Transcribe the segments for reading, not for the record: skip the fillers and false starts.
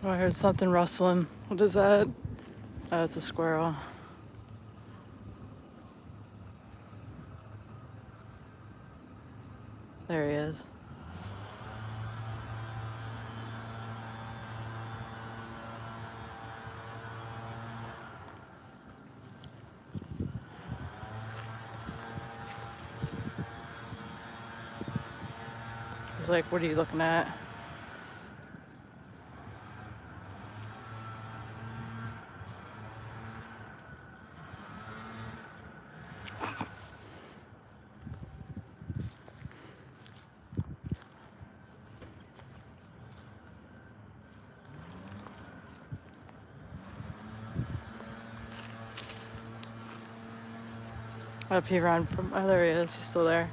Oh, I heard something rustling. What is that? Oh, it's a squirrel. There he is. He's like, what are you looking at? Up he ran from. Oh, there he is. He's still there.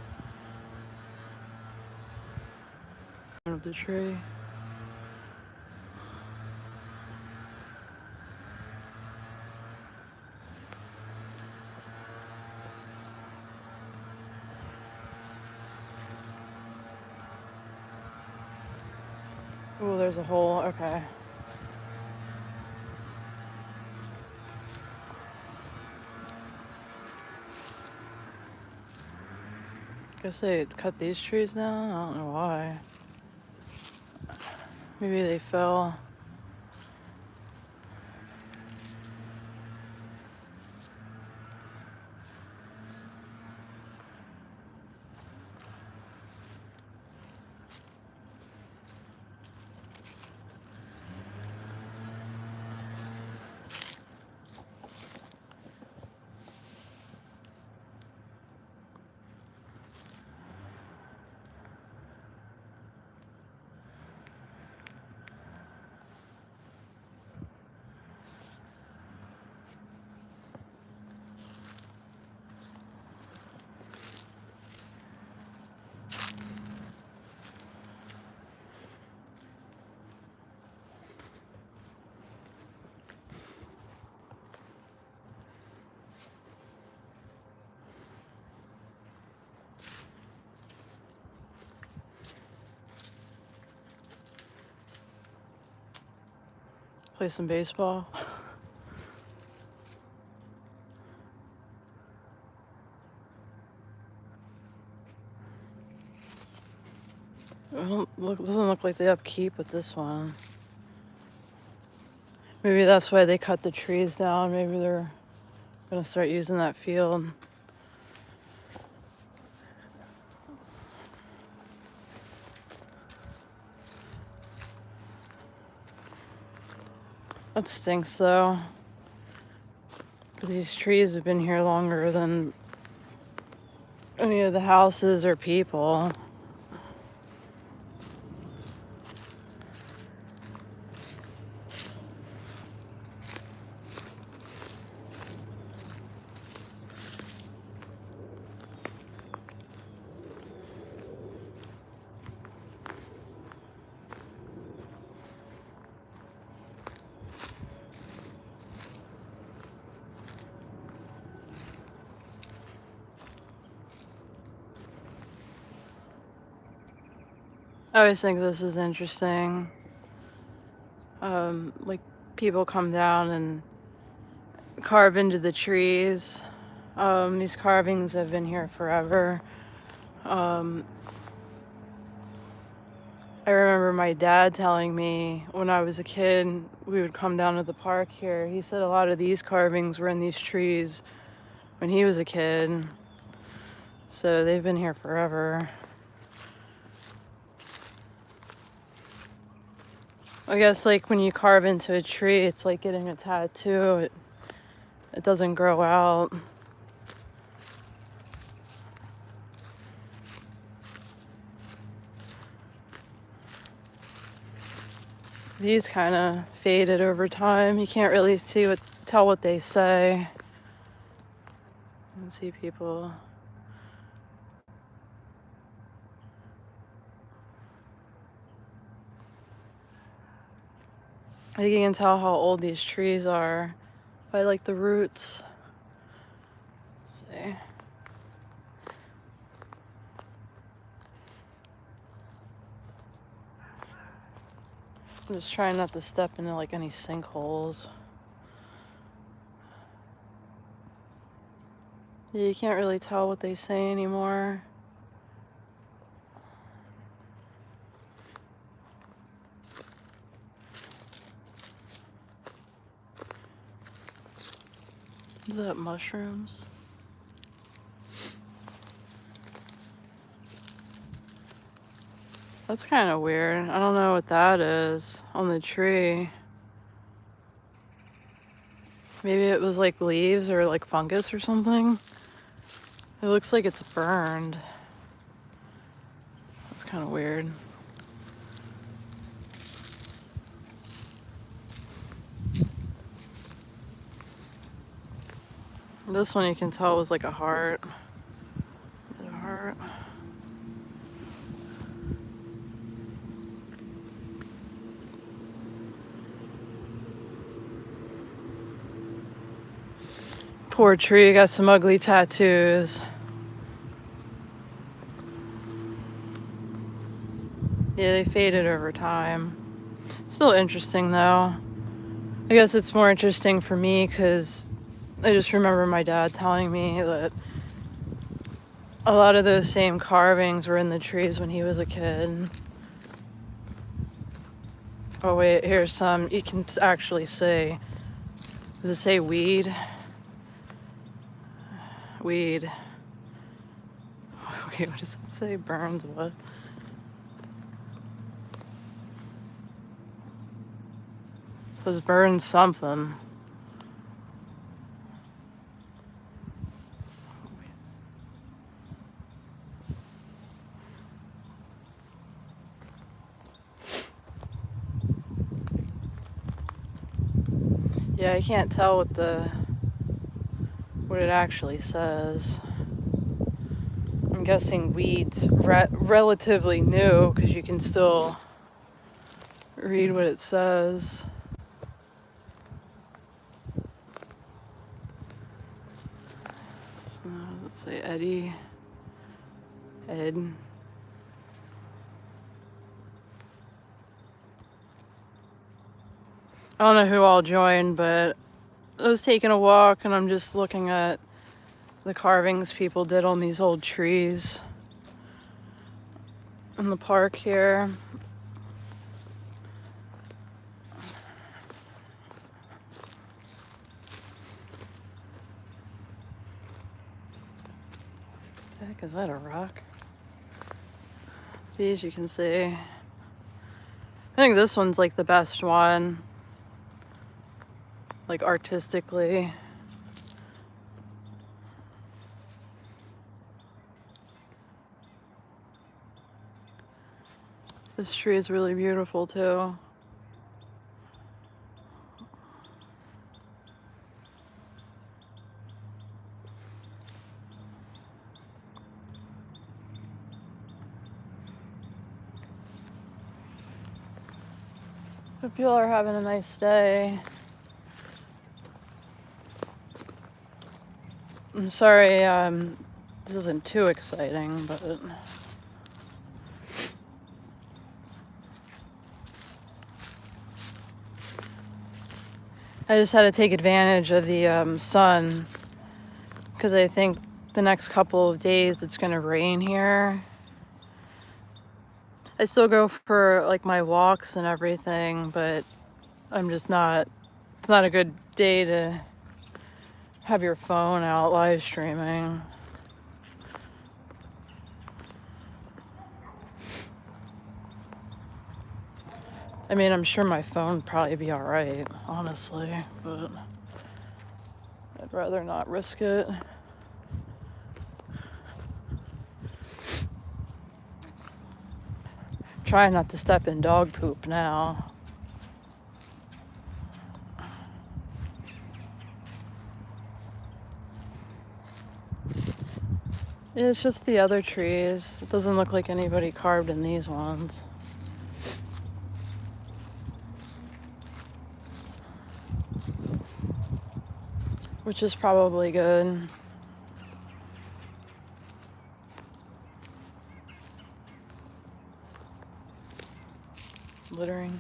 Of the tree. Oh, there's a hole. Okay. Guess they cut these trees down. I don't know why. Maybe they fell. Play some baseball. Doesn't look like they upkeep with this one. Maybe that's why they cut the trees down. Maybe they're gonna start using that field. That stinks though. Because these trees have been here longer than any of the houses or people. I always think this is interesting. Like people come down and carve into the trees. These carvings have been here forever. I remember my dad telling me when I was a kid, we would come down to the park here. He said a lot of these carvings were in these trees when he was a kid. So they've been here forever. I guess like when you carve into a tree, it's like getting a tattoo. It doesn't grow out. These kind of faded over time. You can't really tell what they say. You can see people. I think you can tell how old these trees are by like the roots. Let's see. I'm just trying not to step into like any sinkholes. Yeah, you can't really tell what they say anymore. Is that mushrooms? That's kind of weird. I don't know what that is on the tree. Maybe it was like leaves or like fungus or something. It looks like it's burned. That's kind of weird. This one you can tell was like a heart. Is it a heart? Poor tree, got some ugly tattoos. Yeah, they faded over time. Still interesting though. I guess it's more interesting for me because I just remember my dad telling me that a lot of those same carvings were in the trees when he was a kid. Oh wait, here's some. You can actually see. Does it say weed? Weed. Wait, what does it say? Burns what? It says burns something. Yeah, I can't tell what it actually says. I'm guessing weed's relatively new because you can still read what it says. So, let's say Eddie. Ed. I don't know who all joined, but I was taking a walk and I'm just looking at the carvings people did on these old trees in the park here. What the heck is that, a rock? These you can see. I think this one's like the best one, like artistically. This tree is really beautiful too. Hope you all are having a nice day. I'm sorry, this isn't too exciting, but I just had to take advantage of the sun because I think the next couple of days it's gonna rain here. I still go for like my walks and everything, but I'm just not, it's not a good day to have your phone out live streaming. I mean, I'm sure my phone would probably be all right, honestly, but I'd rather not risk it. Try not to step in dog poop now. It's just the other trees. It doesn't look like anybody carved in these ones. Which is probably good. Littering.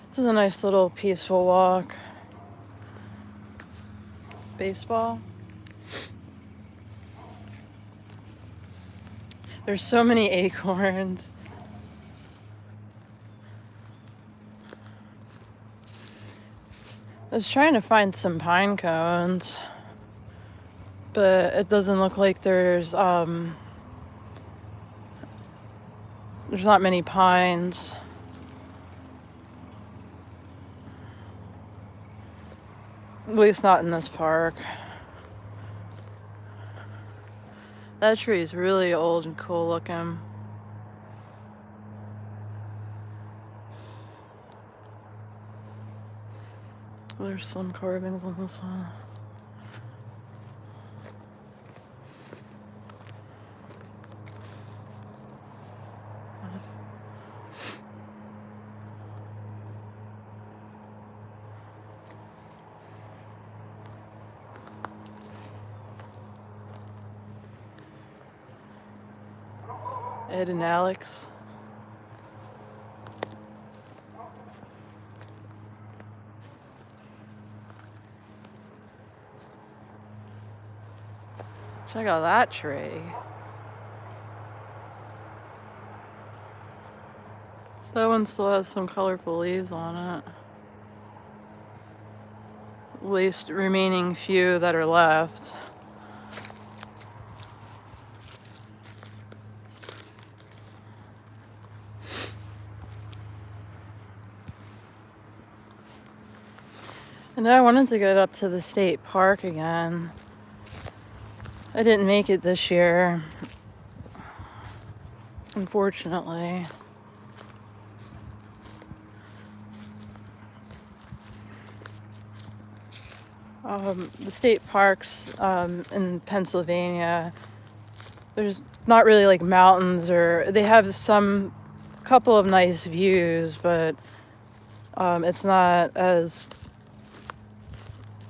This is a nice little peaceful walk. Baseball. There's so many acorns. I was trying to find some pine cones, but it doesn't look like there's not many pines. At least not in this park. That tree is really old and cool looking. There's some carvings on this one. Ed and Alex. Check out that tree. That one still has some colorful leaves on it. At least remaining few that are left. And I wanted to get up to the state park again. I didn't make it this year, unfortunately. The state parks in Pennsylvania, there's not really like mountains, or they have some couple of nice views, but it's not as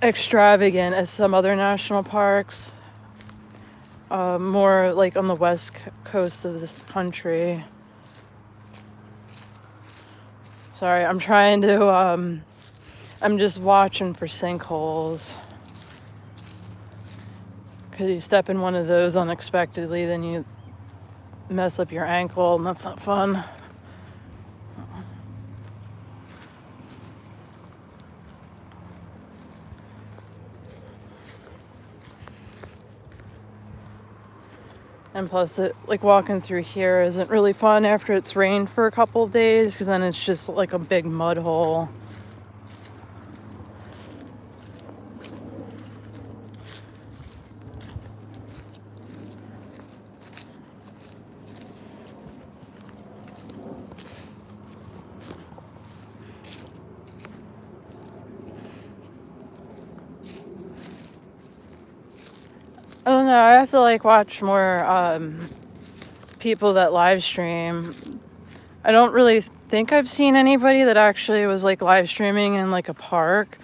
extravagant as some other national parks. More like on the west coast of this country. Sorry, I'm trying to, I'm just watching for sinkholes. Because you step in one of those unexpectedly, then you mess up your ankle, and that's not fun. And plus, like walking through here isn't really fun after it's rained for a couple of days, because then it's just like a big mud hole. I don't know, I have to like watch more people that live stream. I don't really think I've seen anybody that actually was like live streaming in like a park.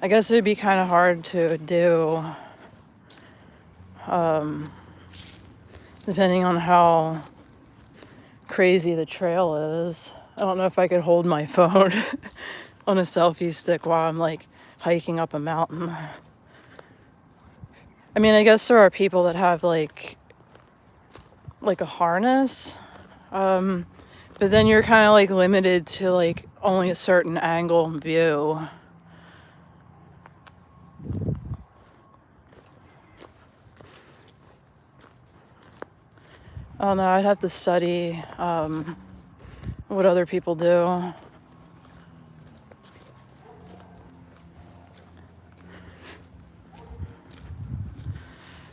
I guess it would be kind of hard to do, depending on how crazy the trail is. I don't know if I could hold my phone on a selfie stick while I'm like hiking up a mountain. I mean, I guess there are people that have like a harness, but then you're kind of like limited to like only a certain angle and view. I don't know, I'd have to study what other people do.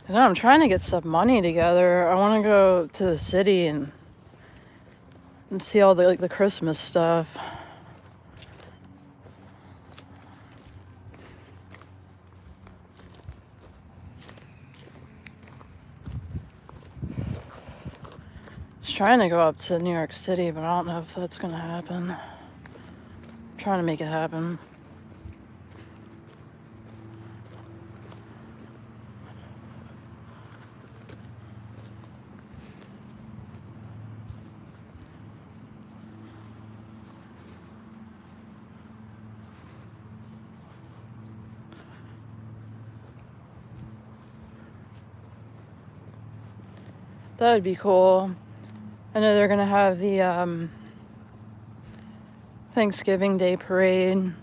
And I'm trying to get some money together. I want to go to the city and see all the like the Christmas stuff. Just trying to go up to New York City, but I don't know if that's gonna happen. I'm trying to make it happen. That would be cool. I know they're gonna have the Thanksgiving Day parade.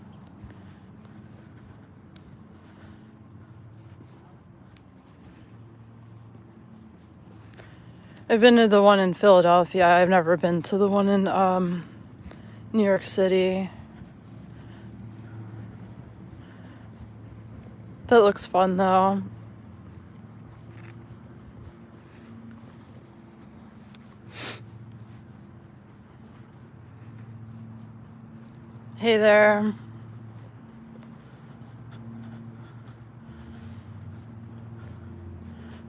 I've been to the one in Philadelphia. I've never been to the one in New York City. That looks fun though. Hey there.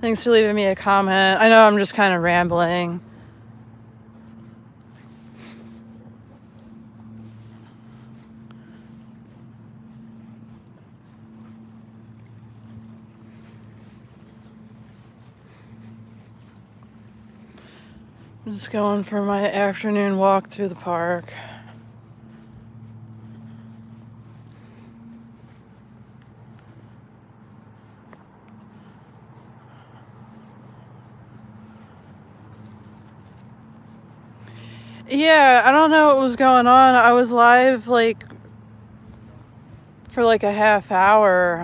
Thanks for leaving me a comment. I know I'm just kind of rambling. I'm just going for my afternoon walk through the park. Yeah, I don't know what was going on. I was live like for like a half hour,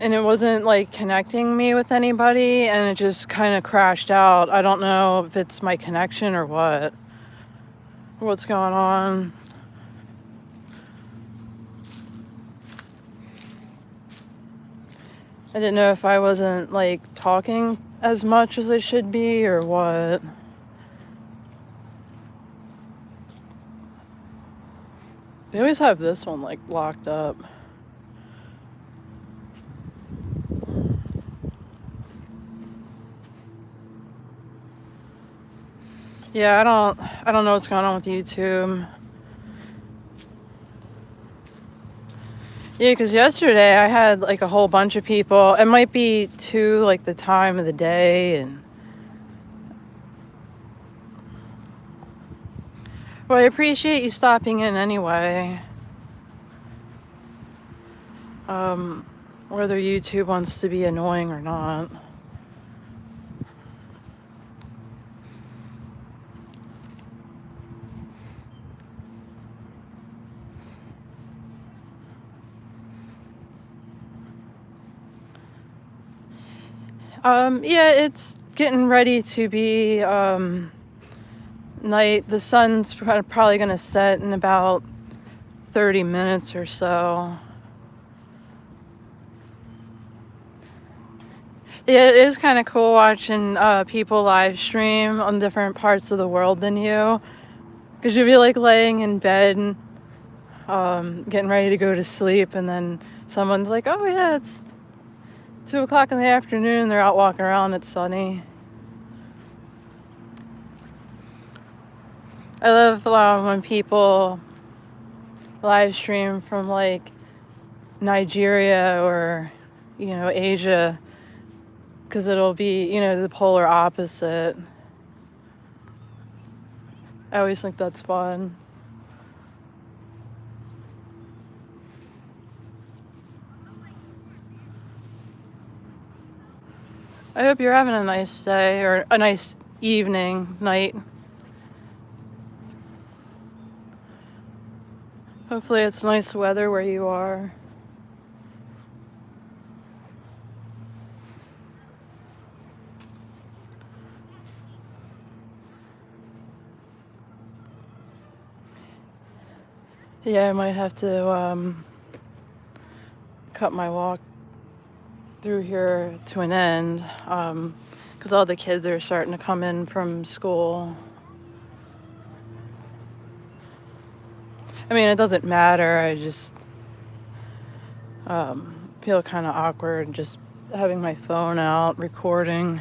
and it wasn't like connecting me with anybody, and it just kind of crashed out. I don't know if it's my connection or what's going on. I didn't know if I wasn't like talking as much as I should be or what. They always have this one like locked up. Yeah, I don't know what's going on with YouTube. Yeah, because yesterday I had like a whole bunch of people. It might be too like the time of the day, and well, I appreciate you stopping in anyway. Whether YouTube wants to be annoying or not. Yeah, it's getting ready to be night. The sun's probably gonna set in about 30 minutes or so. Yeah, it is kind of cool watching people live stream on different parts of the world than you. Because you'll be like laying in bed, getting ready to go to sleep, and then someone's like, oh yeah, it's 2 o'clock in the afternoon, they're out walking around, it's sunny. I love when people live stream from like Nigeria or, Asia, because it'll be, the polar opposite. I always think that's fun. I hope you're having a nice day or a nice evening, night. Hopefully it's nice weather where you are. Yeah, I might have to cut my walk through here to an end, because all the kids are starting to come in from school. I mean, it doesn't matter. I just feel kind of awkward just having my phone out recording.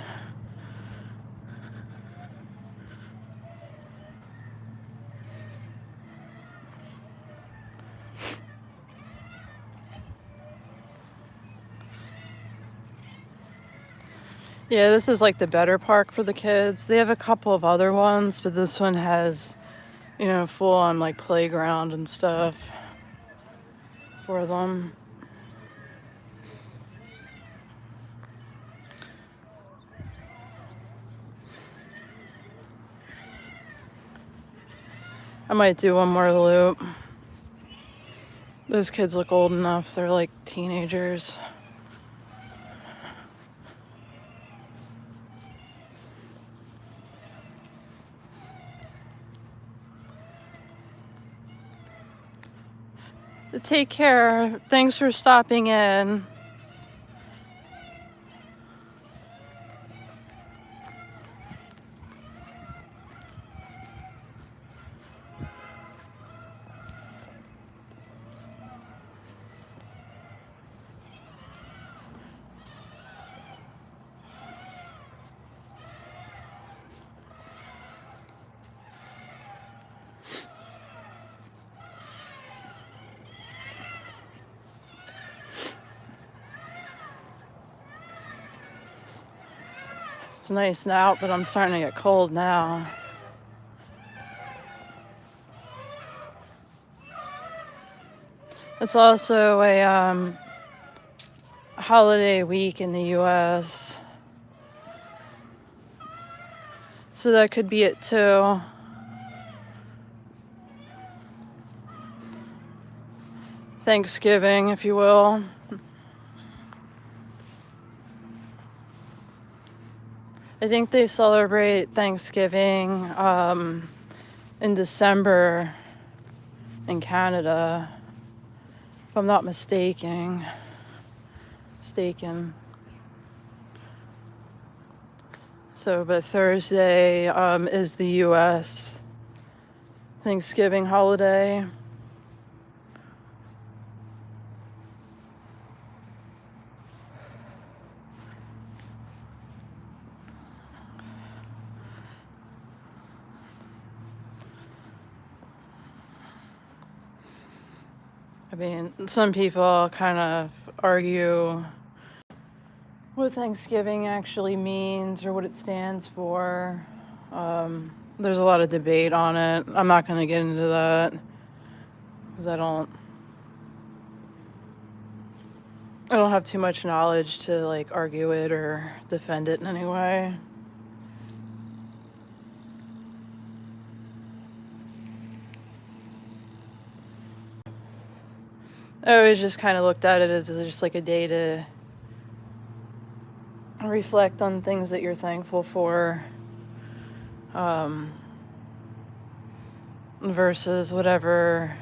Yeah, this is like the better park for the kids. They have a couple of other ones, but this one has, full on like playground and stuff for them. I might do one more loop. Those kids look old enough. They're like teenagers. Take care. Thanks for stopping in. It's nice out, but I'm starting to get cold now. It's also a holiday week in the US. So that could be it too. Thanksgiving, if you will. I think they celebrate Thanksgiving in December in Canada, if I'm not mistaken. So, but Thursday is the US Thanksgiving holiday. I mean, some people kind of argue what Thanksgiving actually means or what it stands for. There's a lot of debate on it. I'm not going to get into that because I don't have too much knowledge to like argue it or defend it in any way. I always just kind of looked at it as just like a day to reflect on things that you're thankful for, versus whatever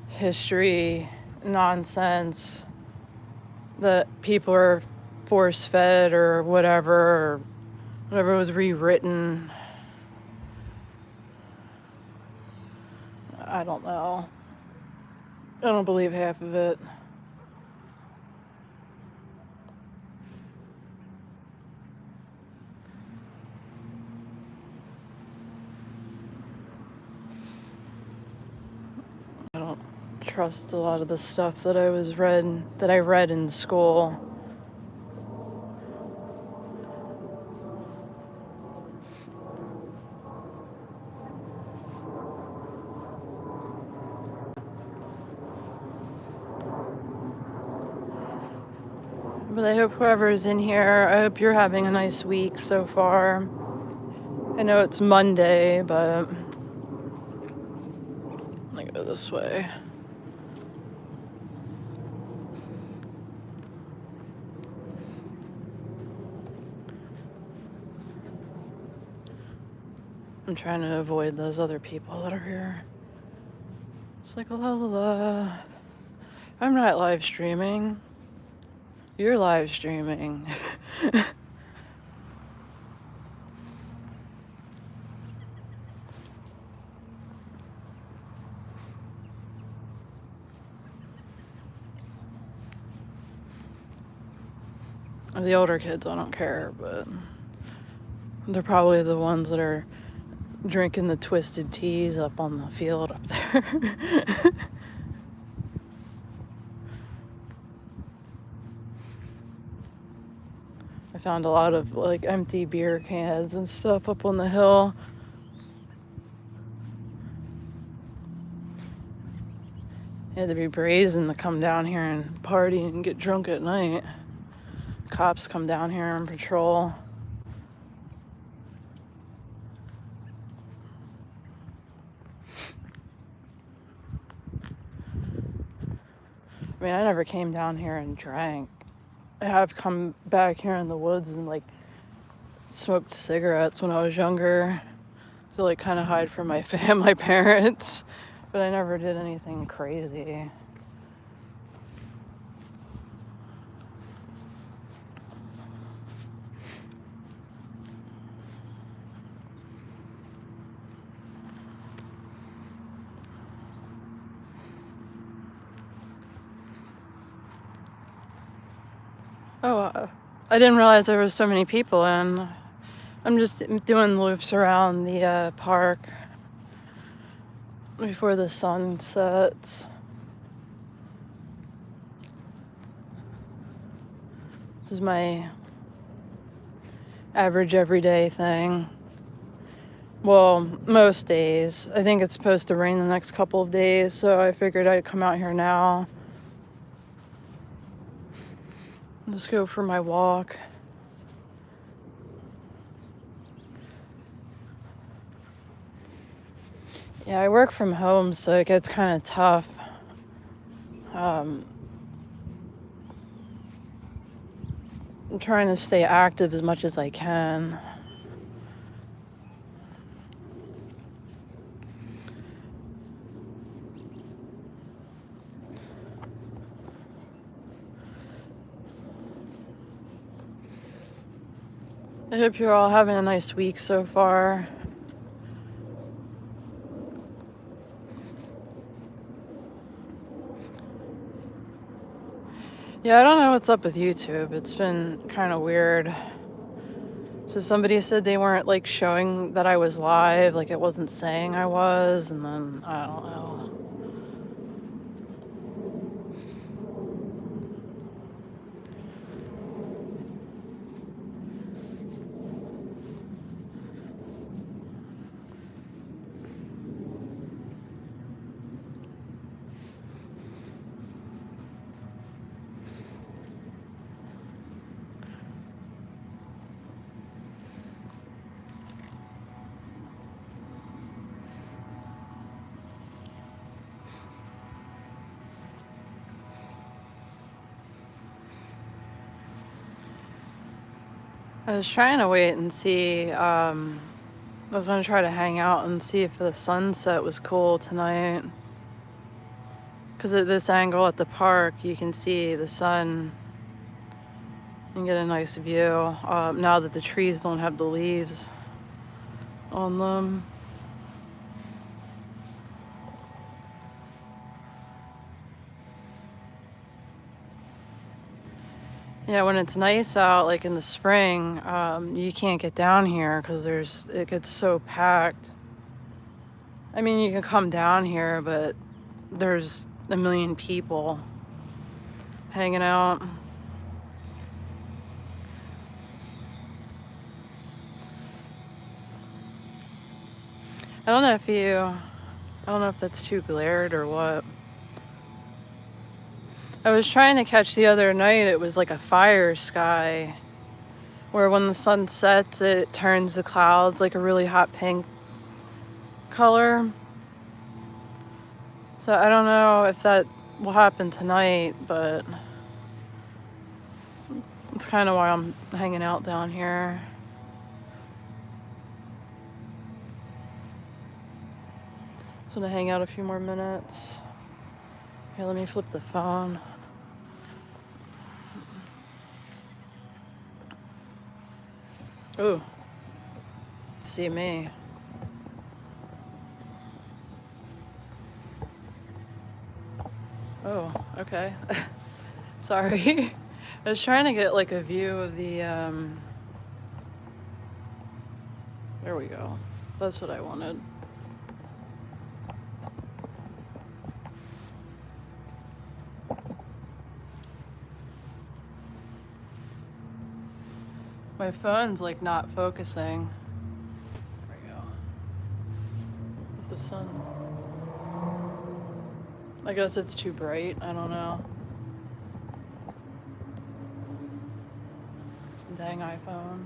history nonsense that people are force-fed or whatever was rewritten. I don't know. I don't believe half of it. I don't trust a lot of the stuff that I read in school. But I hope whoever's in here, I hope you're having a nice week so far. I know it's Monday, but I'm gonna go this way. I'm trying to avoid those other people that are here. It's like la la la. I'm not live streaming. You're live streaming. The older kids, I don't care, but they're probably the ones that are drinking the twisted teas up on the field up there. I found a lot of like empty beer cans and stuff up on the hill. You had to be brazen to come down here and party and get drunk at night. Cops come down here and patrol. I mean, I never came down here and drank. I have come back here in the woods and like smoked cigarettes when I was younger to like kind of hide from my parents, but I never did anything crazy. Oh, I didn't realize there were so many people, and I'm just doing loops around the park before the sun sets. This is my average everyday thing. Well, most days. I think it's supposed to rain the next couple of days, so I figured I'd come out here now. Just go for my walk. Yeah, I work from home, so it gets kind of tough. I'm trying to stay active as much as I can. I hope you're all having a nice week so far. Yeah, I don't know what's up with YouTube. It's been kind of weird. So somebody said they weren't like showing that I was live, like it wasn't saying I was, and then I don't know. I was trying to wait and see. I was gonna try to hang out and see if the sunset was cool tonight. Because at this angle at the park, you can see the sun and get a nice view. Now that the trees don't have the leaves on them. Yeah, when it's nice out, like in the spring, you can't get down here because it gets so packed. I mean, you can come down here, but there's a million people hanging out. I don't know if that's too glared or what. I was trying to catch the other night, it was like a fire sky, where when the sun sets, it turns the clouds like a really hot pink color. So I don't know if that will happen tonight, but it's kind of why I'm hanging out down here. Just gonna hang out a few more minutes. Here, let me flip the phone. Ooh, see me. Oh, okay. Sorry. I was trying to get like a view of the, there we go. That's what I wanted. My phone's like not focusing. There we go. With the sun. I guess it's too bright. I don't know. Dang iPhone.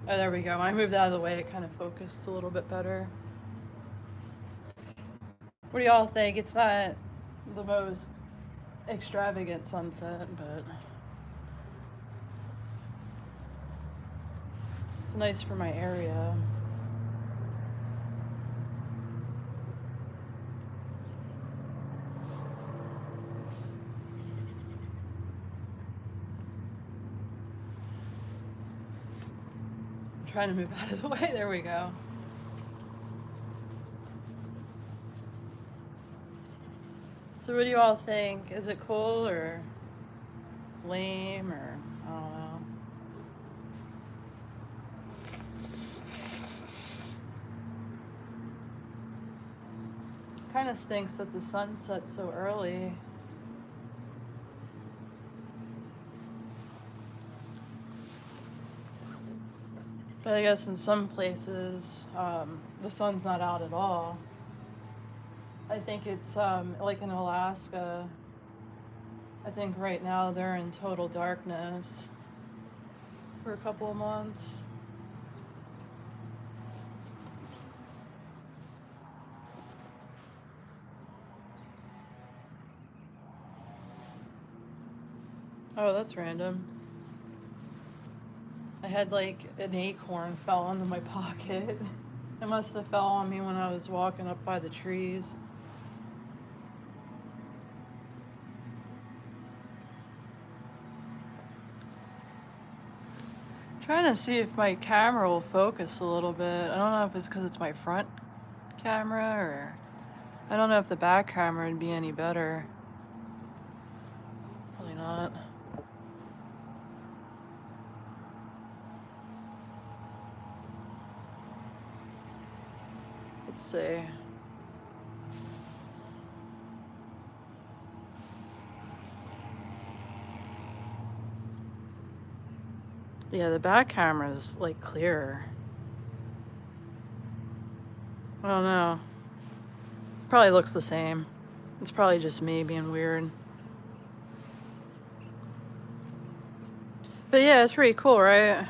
Oh, there we go. When I moved out of the way, it kind of focused a little bit better. What do y'all think? It's not the most extravagant sunset, but it's nice for my area. I'm trying to move out of the way. There we go. So what do you all think? Is it cool or lame, or I don't know? Kind of stinks that the sun sets so early. But I guess in some places, the sun's not out at all. I think it's like in Alaska. I think right now they're in total darkness for a couple of months. Oh, that's random. I had like an acorn fell into my pocket. It must have fell on me when I was walking up by the trees. Trying to see if my camera will focus a little bit. I don't know if it's because it's my front camera, or I don't know if the back camera would be any better. Probably not. Let's see. Yeah, the back camera's like clearer. I don't know. Probably looks the same. It's probably just me being weird. But yeah, it's pretty cool, right?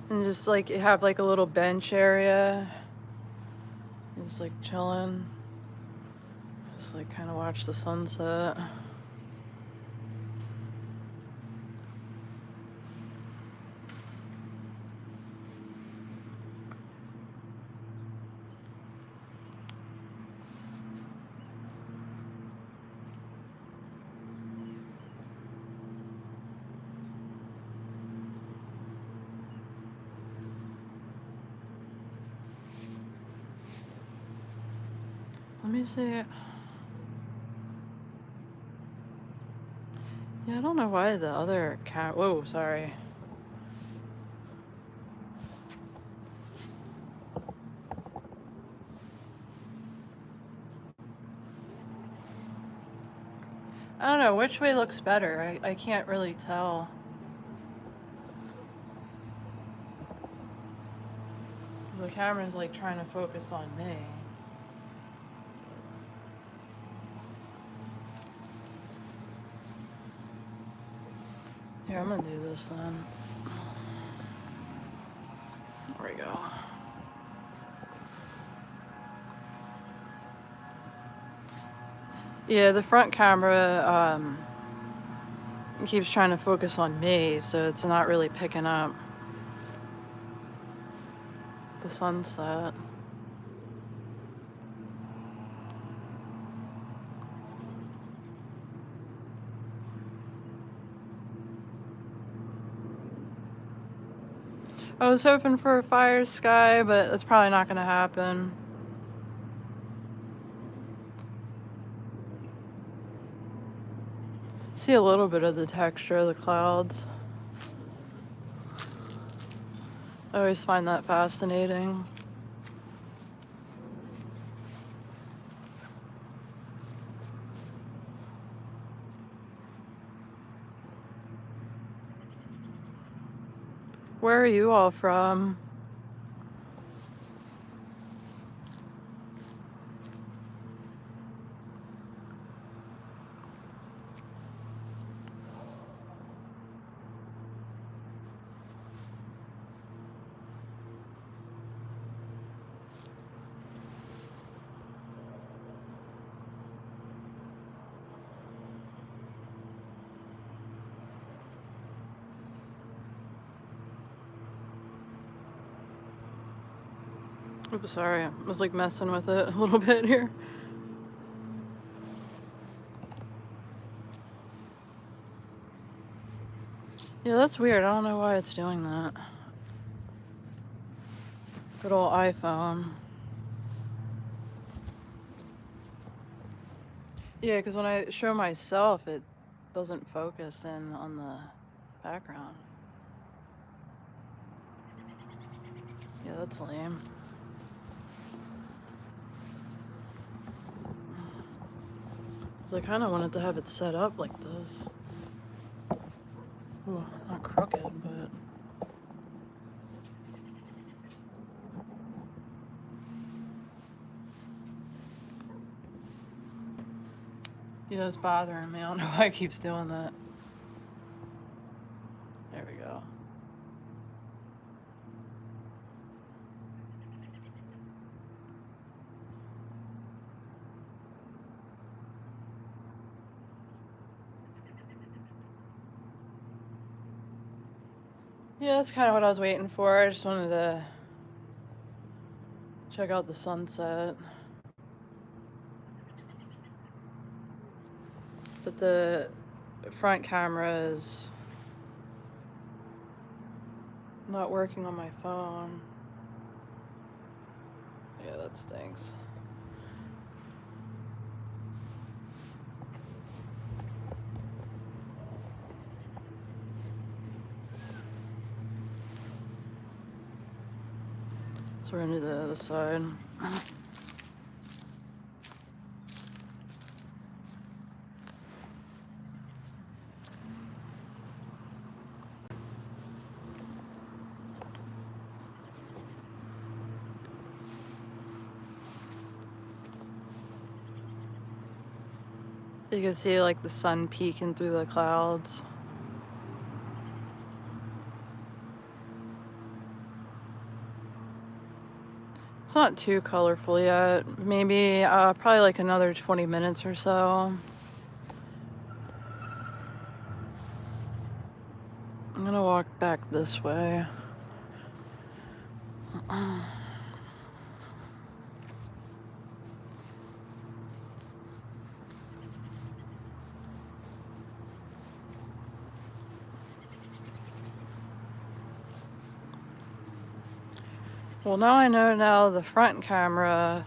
And just like you have like a little bench area. Just like chilling. Just like kind of watch the sunset. Let me see it. Yeah, I don't know why the other cat. Whoa, sorry. I don't know which way looks better. I can't really tell. The camera's like trying to focus on me. Here, I'm gonna do this then. There we go. Yeah, the front camera keeps trying to focus on me, so it's not really picking up the sunset. I was hoping for a fire sky, but that's probably not gonna happen. See a little bit of the texture of the clouds. I always find that fascinating. Where are you all from? Oops, sorry. I was like messing with it a little bit here. Yeah, that's weird. I don't know why it's doing that. Good old iPhone. Yeah, because when I show myself, it doesn't focus in on the background. Yeah, that's lame. Because I kind of wanted to have it set up like this. Ooh, not crooked, but... Yeah, it's bothering me. I don't know why it keeps doing that. There we go. Yeah, that's kind of what I was waiting for. I just wanted to check out the sunset. But the front camera is not working on my phone. Yeah, that stinks. So we're gonna do the other side. You can see like the sun peeking through the clouds. It's not too colorful yet. Maybe probably like another 20 minutes or so. I'm gonna walk back this way. Well, now I know now the front camera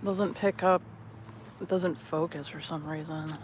doesn't pick up, it doesn't focus for some reason.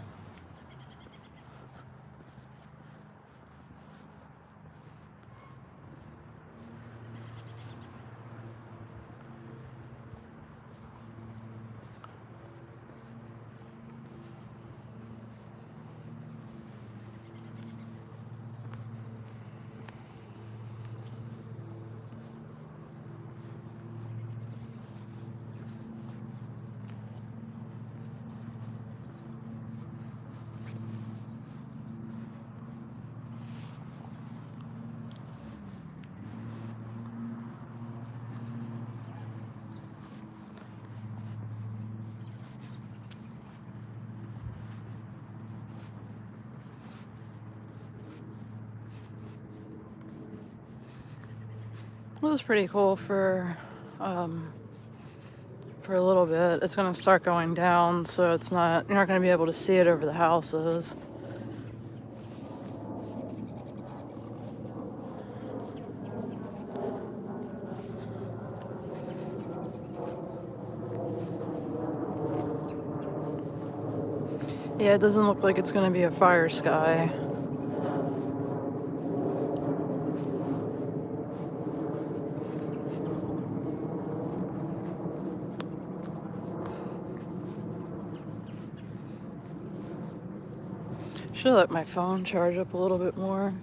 It was pretty cool for a little bit. It's gonna start going down, so it's not, you're not gonna be able to see it over the houses. Yeah, it doesn't look like it's gonna be a fire sky. Should let my phone charge up a little bit more.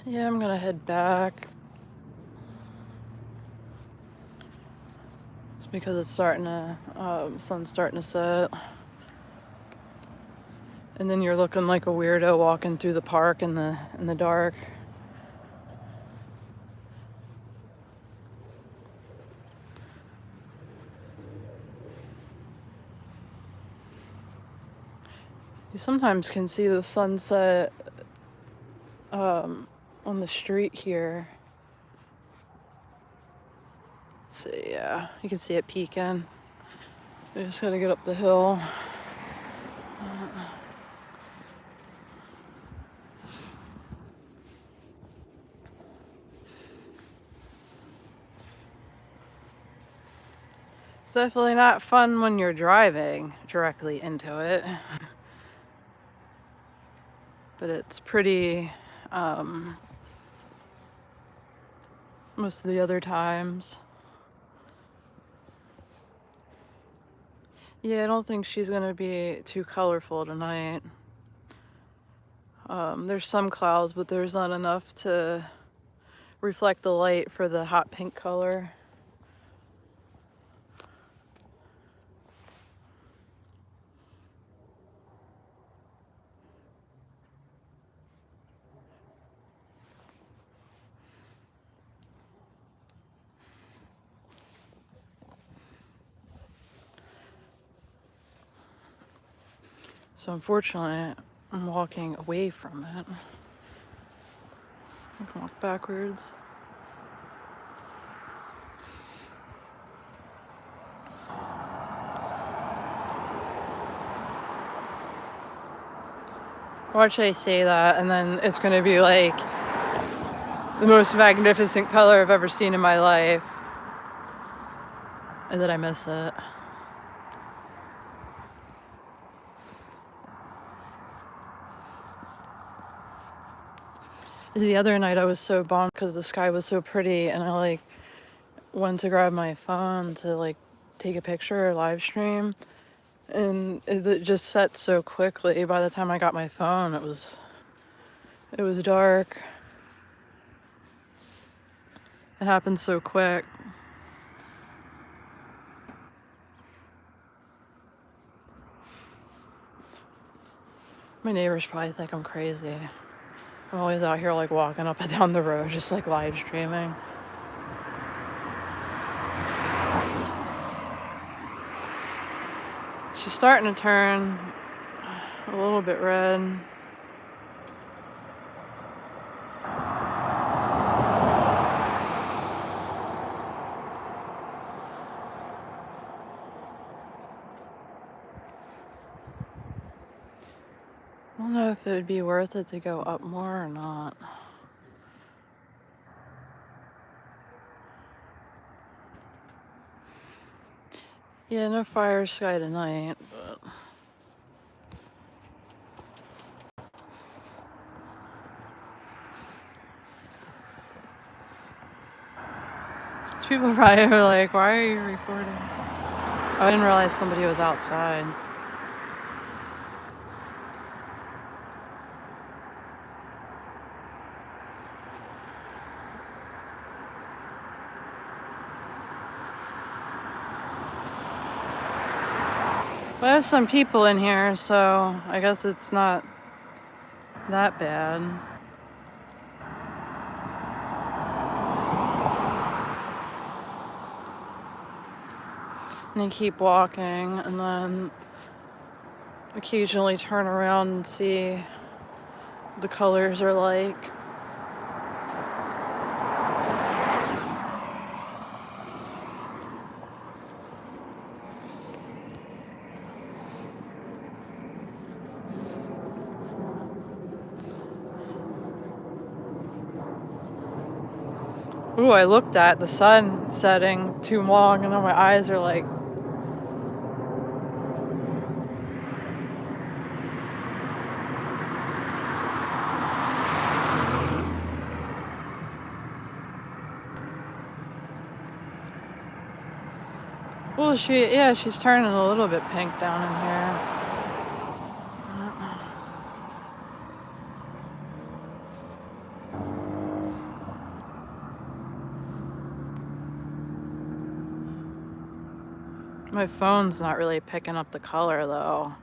Yeah, I'm gonna head back. because it's starting to, sun's starting to set. And then you're looking like a weirdo walking through the park in the dark. You sometimes can see the sunset on the street here. Let's see, yeah, you can see it peeking. You just gotta get up the hill. It's definitely not fun when you're driving directly into it. But it's pretty most of the other times. Yeah, I don't think she's gonna be too colorful tonight. There's some clouds, but there's not enough to reflect the light for the hot pink color. So unfortunately, I'm walking away from it. I can walk backwards. Watch I say that, and then it's gonna be like the most magnificent color I've ever seen in my life. And then I miss it. The other night I was so bummed because the sky was so pretty, and I like went to grab my phone to like take a picture or live stream, and it just set so quickly. By the time I got my phone, it was dark. It happened so quick. My neighbors probably think I'm crazy. I'm always out here like walking up and down the road, just like live streaming. She's starting to turn a little bit red. I don't know if it would be worth it to go up more or not. Yeah, no fire sky tonight, but these people probably are like, why are you recording? I didn't realize somebody was outside. But there's some people in here, so I guess it's not that bad. And you keep walking, and then occasionally turn around and see what the colors are like. Ooh, I looked at the sun setting too long, and now my eyes are like, well, she's turning a little bit pink down in here. My phone's not really picking up the color though.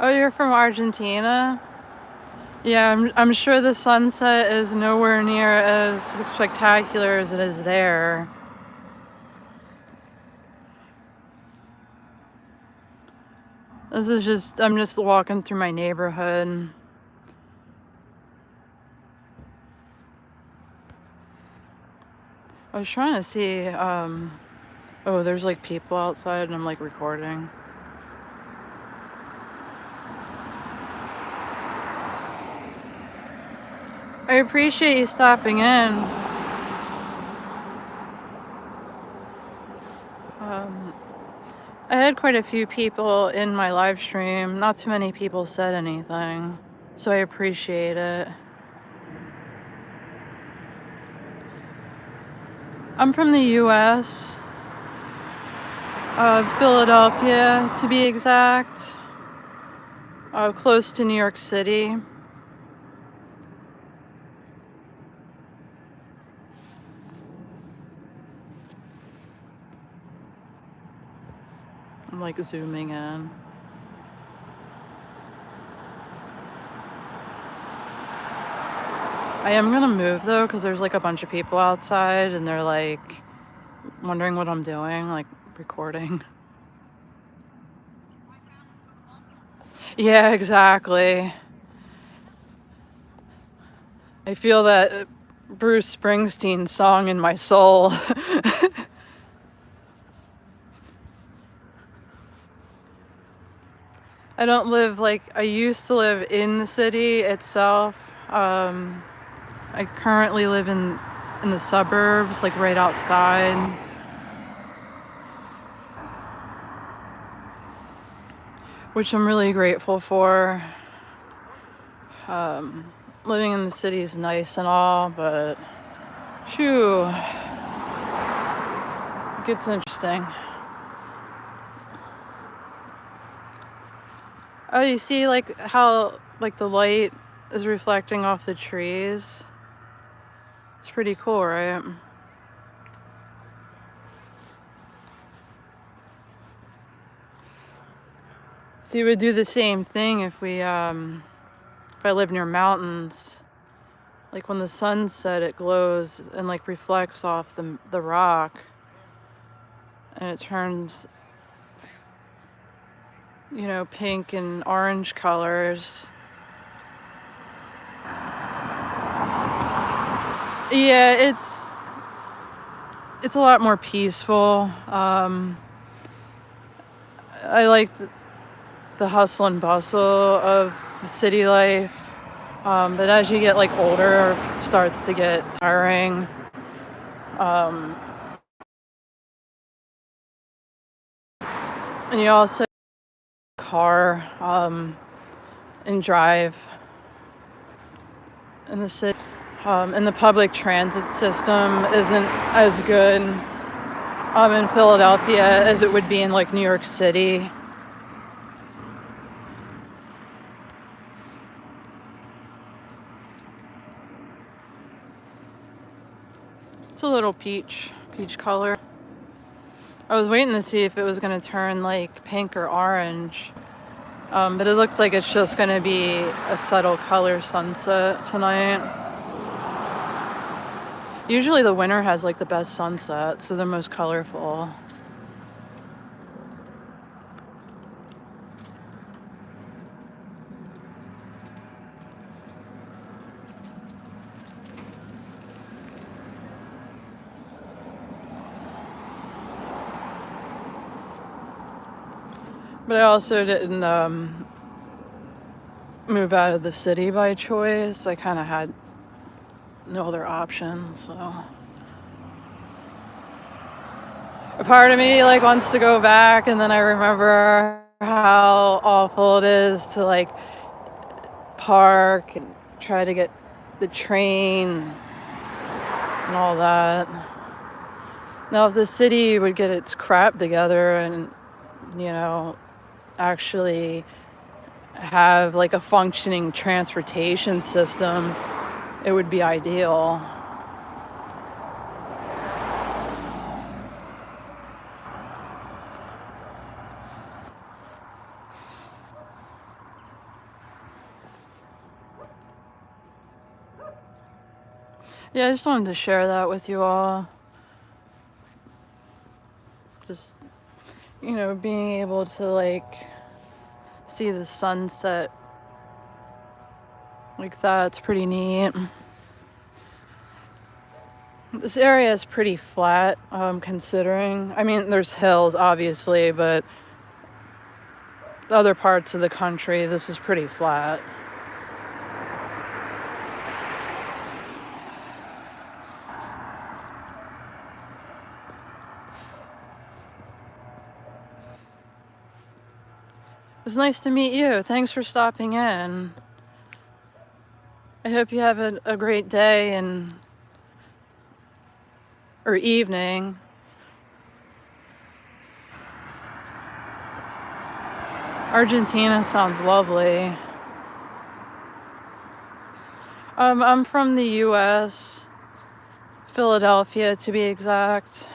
Oh, you're from Argentina? Yeah, I'm sure the sunset is nowhere near as spectacular as it is there. I'm just walking through my neighborhood. I was trying to see, oh, there's like people outside and I'm like recording. I appreciate you stopping in. I had quite a few people in my live stream. Not too many people said anything, so I appreciate it. I'm from the US, Philadelphia to be exact, close to New York City. I'm like zooming in. I am gonna move though, because there's like a bunch of people outside and they're like wondering what I'm doing, like recording. Yeah, exactly. I feel that Bruce Springsteen song in my soul. I don't live like I used to live in the city itself. I currently live in the suburbs, like right outside. Which I'm really grateful for. Living in the city is nice and all, but phew, it gets interesting. Oh, you see like how like the light is reflecting off the trees? It's pretty cool, right? So you would do the same thing if I live near mountains. Like when the sun set, it glows and like reflects off the rock, and it turns, you know, pink and orange colors. Yeah, it's a lot more peaceful. I like the hustle and bustle of the city life, but as you get like older, it starts to get tiring. And you also car and drive in the city. And the public transit system isn't as good in Philadelphia as it would be in like New York City. It's a little peach color. I was waiting to see if it was going to turn like pink or orange, but it looks like it's just going to be a subtle color sunset tonight. Usually the winter has like the best sunsets, so they're most colorful. But I also didn't move out of the city by choice. I kind of had no other option, so a part of me like wants to go back, and then I remember how awful it is to like park and try to get the train and all that. Now if the city would get its crap together and you know, actually have like a functioning transportation system, it would be ideal. Yeah, I just wanted to share that with you all. Just, being able to like see the sunset like that's pretty neat. This area is pretty flat, considering. I mean, there's hills, obviously, but other parts of the country, this is pretty flat. It's nice to meet you. Thanks for stopping in. I hope you have a great day or evening. Argentina sounds lovely. I'm from the U.S., Philadelphia to be exact.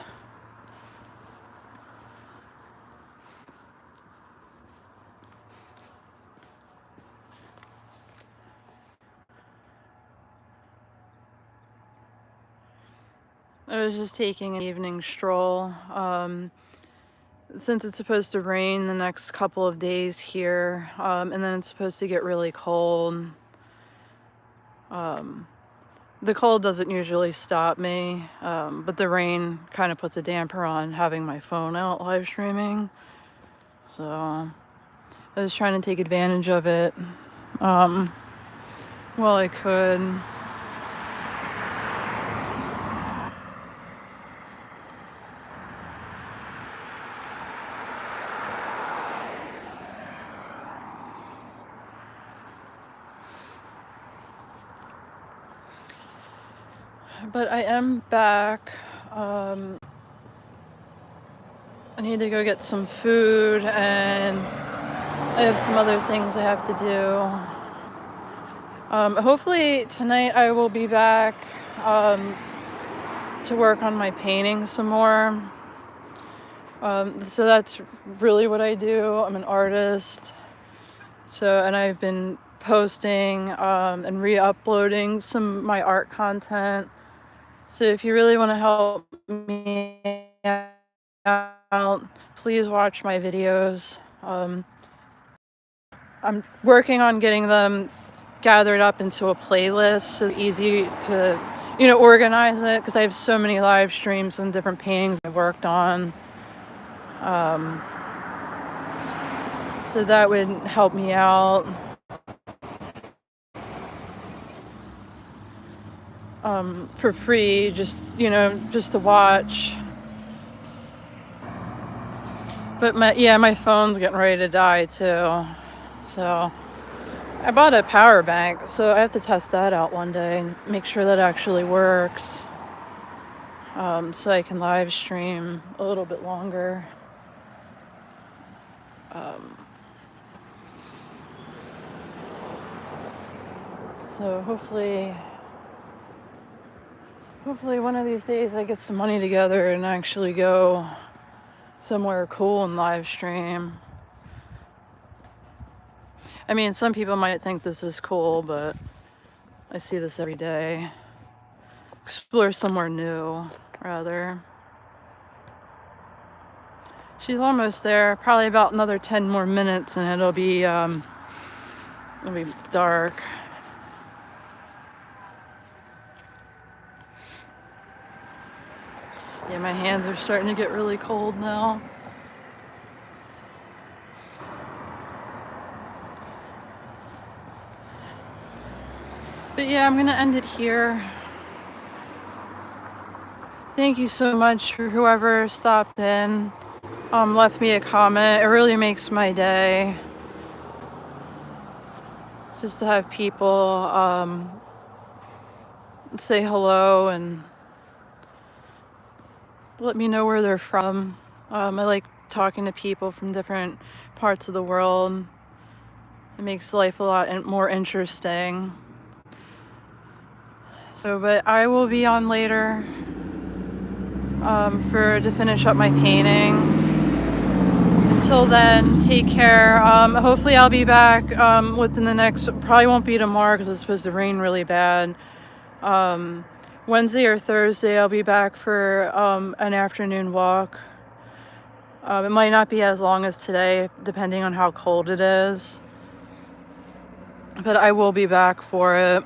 I was just taking an evening stroll. Since it's supposed to rain the next couple of days here, and then it's supposed to get really cold. The cold doesn't usually stop me, but the rain kind of puts a damper on having my phone out live streaming. So I was trying to take advantage of it while I could. But I am back. I need to go get some food, and I have some other things I have to do. Hopefully tonight I will be back to work on my painting some more. So that's really what I do. I'm an artist. And I've been posting and re-uploading some of my art content. So if you really want to help me out, please watch my videos. I'm working on getting them gathered up into a playlist so it's easy to, organize it, because I have so many live streams and different paintings I've worked on. So that would help me out. For free, just to watch. But my phone's getting ready to die too. So I bought a power bank, so I have to test that out one day and make sure that actually works. So I can live stream a little bit longer. So hopefully one of these days I get some money together and actually go somewhere cool and live stream. I mean, some people might think this is cool, but I see this every day. Explore somewhere new, rather. She's almost there. Probably about another 10 more minutes and it'll be dark. Yeah, my hands are starting to get really cold now. But yeah, I'm gonna end it here. Thank you so much for whoever stopped in, left me a comment. It really makes my day. Just to have people say hello and let me know where they're from. I like talking to people from different parts of the world. It makes life a lot more interesting. So, but I will be on later to finish up my painting. Until then, take care. Hopefully I'll be back within the next, probably won't be tomorrow because it's supposed to rain really bad. Wednesday or Thursday I'll be back for an afternoon walk. It might not be as long as today, depending on how cold it is. But I will be back for it.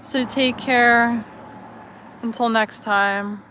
So take care. Until next time.